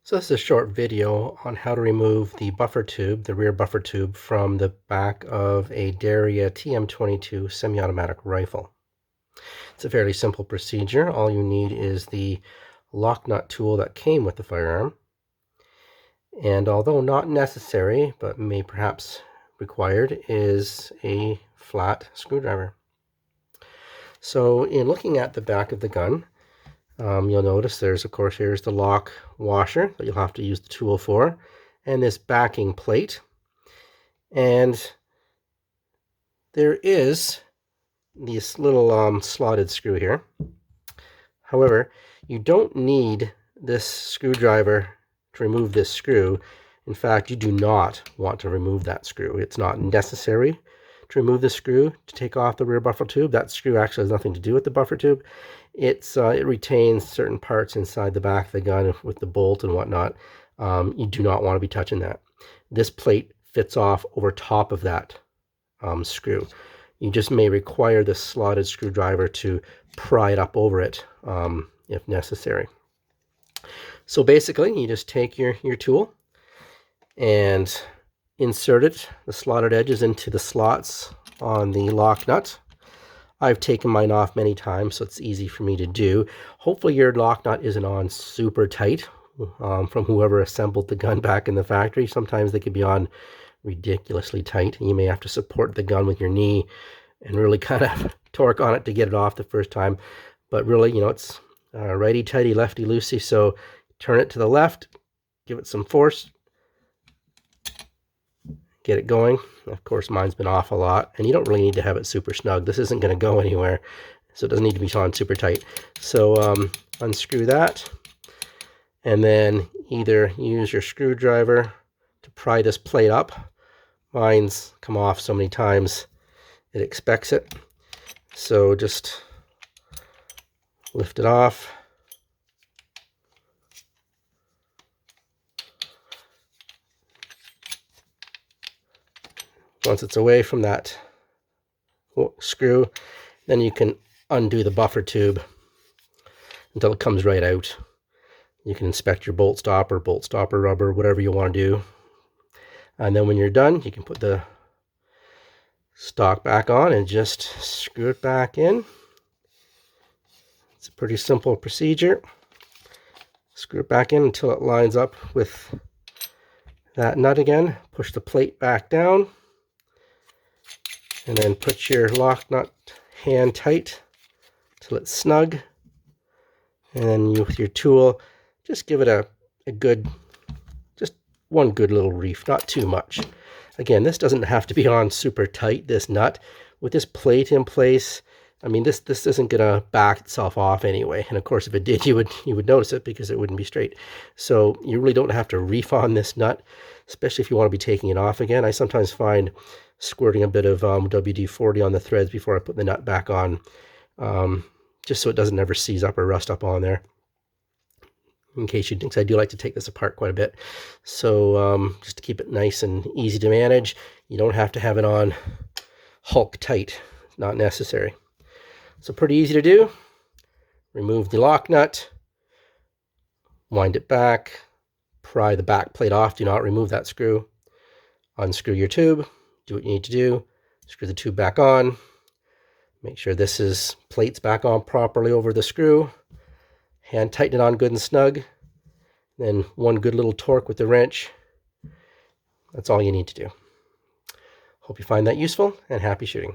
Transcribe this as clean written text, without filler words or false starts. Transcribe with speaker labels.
Speaker 1: So this is a short video on how to remove the buffer tube, the rear buffer tube, from the back of a Derya TM22 semi-automatic rifle. It's a fairly simple procedure. All you need is the lock nut tool that came with the firearm. And although not necessary, but may perhaps required, is a flat screwdriver. So in looking at the back of the gun, you'll notice here's the lock washer that you'll have to use the tool for, and this backing plate. And there is this little slotted screw here. However, you don't need this screwdriver to remove this screw. In fact, you do not want to remove that screw. It's not necessary to remove the screw to take off the rear buffer tube. That screw actually has nothing to do with the buffer tube. It retains certain parts inside the back of the gun with the bolt and whatnot. You do not want to be touching that. This plate fits off over top of that screw. You just may require the slotted screwdriver to pry it up over it if necessary. So basically, you just take your tool and insert the slotted edges into the slots on the lock nut. I've taken mine off many times, so it's easy for me to do. Hopefully your lock nut isn't on super tight from whoever assembled the gun back in the factory. Sometimes they can be on ridiculously tight. You may have to support the gun with your knee and really kind of torque on it to get it off the first time. But really, it's righty-tighty, lefty-loosey, so turn it to the left, give it some force, get it going. Of course, mine's been off a lot, and you don't really need to have it super snug. This isn't going to go anywhere, so it doesn't need to be on super tight. So unscrew that, and then either use your screwdriver to pry this plate up. Mine's come off so many times it expects it, so just lift it off. Once it's away from that screw, then you can undo the buffer tube until it comes right out. You can inspect your bolt stopper rubber, whatever you want to do. And then when you're done, you can put the stock back on and just screw it back in. It's a pretty simple procedure. Screw it back in until it lines up with that nut again. Push the plate back down. And then put your lock nut hand tight till it's snug. And then with your tool, just give it a good, just one good little reef, not too much. Again, this doesn't have to be on super tight, this nut. With this plate in place, I mean, this isn't gonna back itself off anyway. And of course, if it did, you would notice it because it wouldn't be straight. So you really don't have to reef on this nut, especially if you want to be taking it off again. I sometimes find squirting a bit of WD-40 on the threads before I put the nut back on, just so it doesn't ever seize up or rust up on there. In case you think, I do like to take this apart quite a bit. So just to keep it nice and easy to manage, you don't have to have it on Hulk tight. It's not necessary. So pretty easy to do. Remove the lock nut, wind it back, pry the back plate off. Do not remove that screw. Unscrew your tube. Do what you need to do. Screw the tube back on. Make sure plate's back on properly over the screw. Hand tighten it on good and snug. Then one good little torque with the wrench. That's all you need to do. Hope you find that useful, and happy shooting.